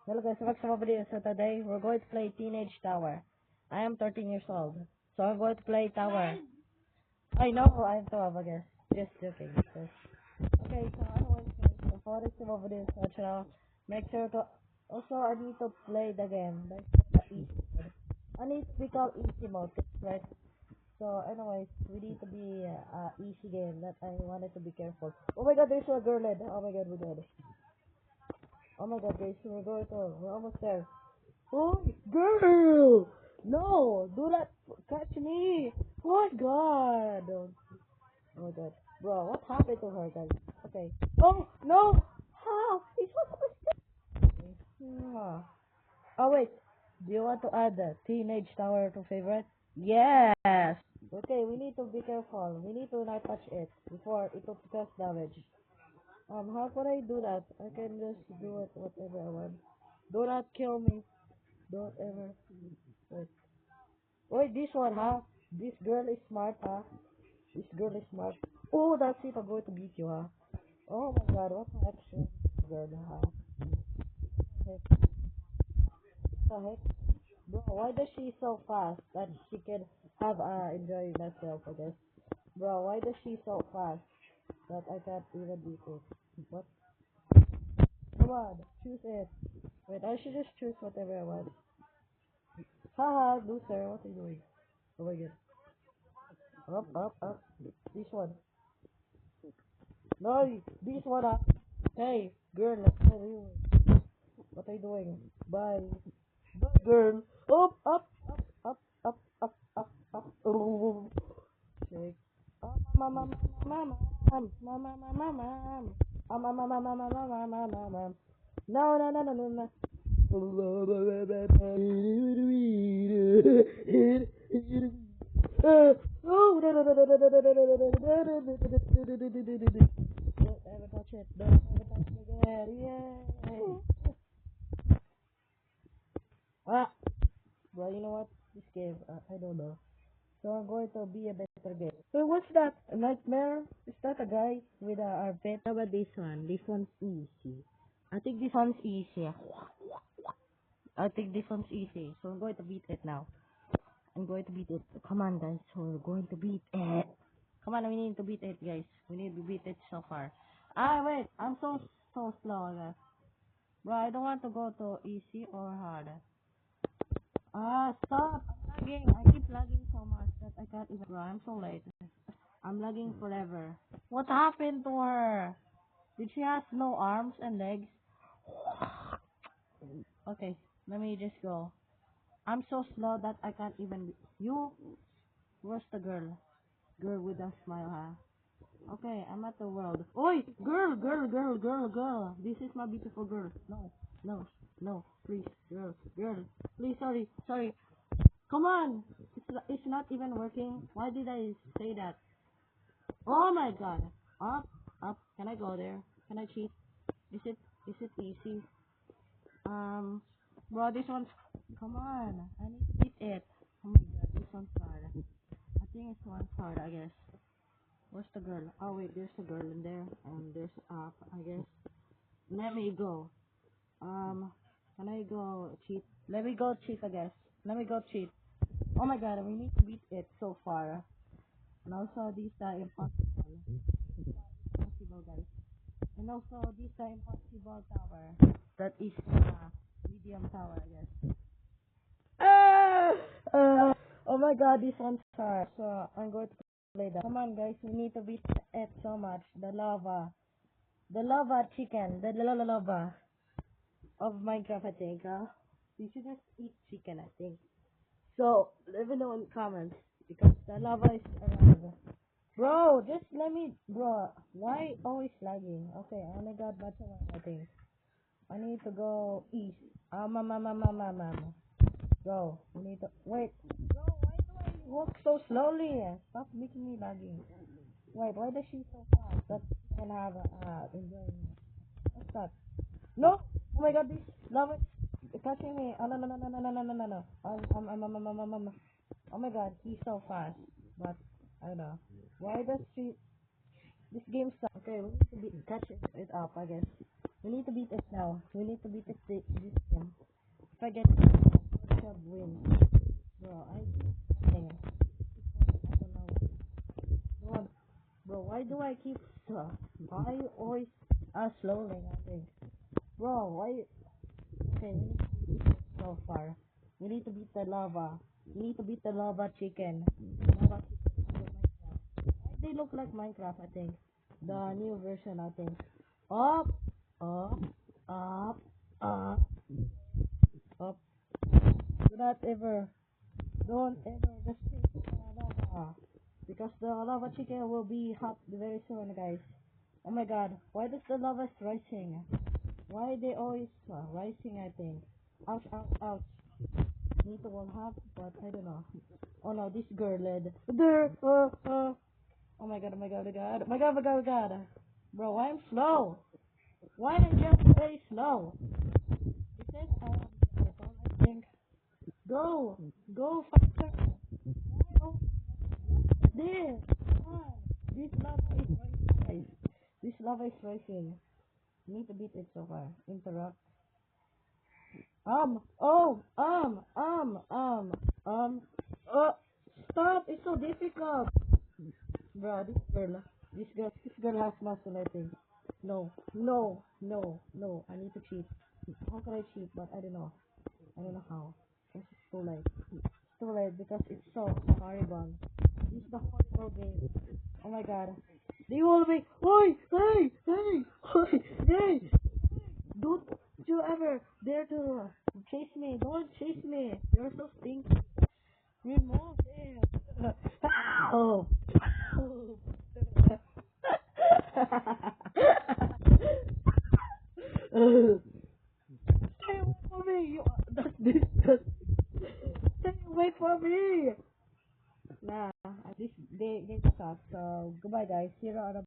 Hello guys, welcome to my video. So today we're going to play Teenage Tower. I am 13 years old, so I'm going to play Tower. I know I'm 12, I guess. Just joking. Okay, so anyways guys, before this my video, so channel, make sure to also I need to play the game. That's the easy mode. I need to become easy mode, right? So anyways, we need to be easy game that I wanted to be careful. Oh my god, there's a girl head. Oh my god, we're good. Oh my god guys, we're almost there. Oh, girl! No, do not catch me! Oh my god! Oh my god. Bro, what happened to her, guys? Okay. Oh, no! How? It's not supposed to. Oh, wait. Do you want to add the Teenage Tower to favorite? Yes! Okay, we need to be careful. We need to not touch it before it will cause damage. How can I do that? I can just do it whatever I want. Do not kill me. Don't ever. Wait. Wait, this one, huh? This girl is smart, huh? This girl is smart. Oh, that's it. I'm going to beat you, huh? Oh my god, what the heck, shit, girl, huh? Heck, what the heck? Bro, why does she so fast that she can have enjoy myself, I guess? Bro, why does she so fast that I can't even beat it? What? Come on, choose it. Wait, I should just choose whatever I want. Haha, loser, what are you doing? Oh my god. Up, up, up. This one. No, this one, huh? Hey, girl, what are you? What are you doing? Bye. Bye, girl. Up, up, up, up, up, up, up, up. Ooh. Shake. Mama, mama, mama, mama, mama, mama, mama. Mama, mama, mama, mama, mama, mama. No, no, no, no, no, no. Oh, no, no, no, no, no, no, no, no, no, no, no, no, no. Don't ever touch it. Don't ever touch it again. Yay. Ah, well, you know what? This game, I don't know. So I'm going to be a better game. So what's that? A nightmare? Is that a guy with a armpit? How about this one? This one's easy. I think this one's easy. I think this one's easy. So I'm going to beat it now. I'm going to beat it. Come on, guys. So we're going to beat it. Come on, we need to beat it, guys. We need to beat it so far. Ah, wait. I'm so slow, guys. Bro, I don't want to go to easy or hard. Ah, stop! I'm lagging. I keep lagging so much that I can't even. Bro, I'm so late. I'm lagging forever. What happened to her? Did she have no arms and legs? Okay, let me just go. I'm so slow that I can't even. You? Where's the girl? Girl with a smile, huh? Okay, I'm at the world. Oi! Girl, girl, girl, girl, girl. This is my beautiful girl. No, no, no. Please, girl, girl. Please, sorry, sorry. Come on! It's not even working. Why did I say that? Oh my god. Up, up. Can I go there? Can I cheat? Is it easy? Bro, this one's. Come on. I need to beat it. Oh my god, this one's hard. I think it's one's hard, I guess. Where's the girl? Oh wait, there's a girl in there. And there's up, I guess. Let me go. Can I go cheat? Let me go cheat, I guess. Let me go cheat. Oh my god, we need to beat it so far. And also these are impossible. Impossible, guys. And also this are impossible tower. That is medium tower, I guess. Oh my god, this one's hard. So I'm going to play that. Come on, guys, we need to beat it so much. The lava. The lava chicken. The lava of Minecraft, I think. You should just eat chicken, I think. So, let me know in the comments. Because the lava is around. Bro, just let me, bro. Why always lagging? Okay, I only got button I think. I need to go east. Mama. Bro, we need to, wait. Bro, why do I walk so slowly? Stop making me lagging. Wait, why does she so fast? That she can have, enjoying. What's that? No! Oh my god, this lava is touching me. Oh, no. Oh my god, he's so fast. But, I don't know. Why does she... This game sucks. Okay, we need to catch it up, I guess. We need to beat it now. We need to beat this game. If I get it, should win. Bro, I think I don't know. Bro, why do I keep I always slowly, I think. Bro, why? Okay, we need to beat it so far. We need to beat the lava. We need to beat the lava chicken. Lava chicken under Minecraft. They look like Minecraft, I think. The new version, I think. Up, up, up, up, up. Don't ever just take the lava. Because the lava chicken will be hot very soon, guys. Oh my god, why does the lava is rising? Why they always rising, I think. Ouch, ouch, ouch. Need to warm up, but I don't know. Oh no, this girl led. There, oh my god, oh my god, oh my god, oh my god, oh my god, oh my god. Bro, why I'm slow? Why I just very slow? It says I think. Go, go faster. Why oh this? Come on. This lava is rising, guys. This lava is rising. Need to beat it so far. Interrupt. Oh, stop! It's so difficult, bro. This girl has muscle, I think. No, no, no, no. I need to cheat. How can I cheat? But I don't know. I don't know how. It's too late. It's too late because it's so horrible. This is the horrible game. Oh my god. They will be. Oi, hey, hey, oi, hey. Don't you ever dare to chase me. Don't chase me. You're so stinky. Remove him. Oh. Stay away from me. That's disgusting. Stay away from me. Nah, this game sucks. So goodbye, guys. See you on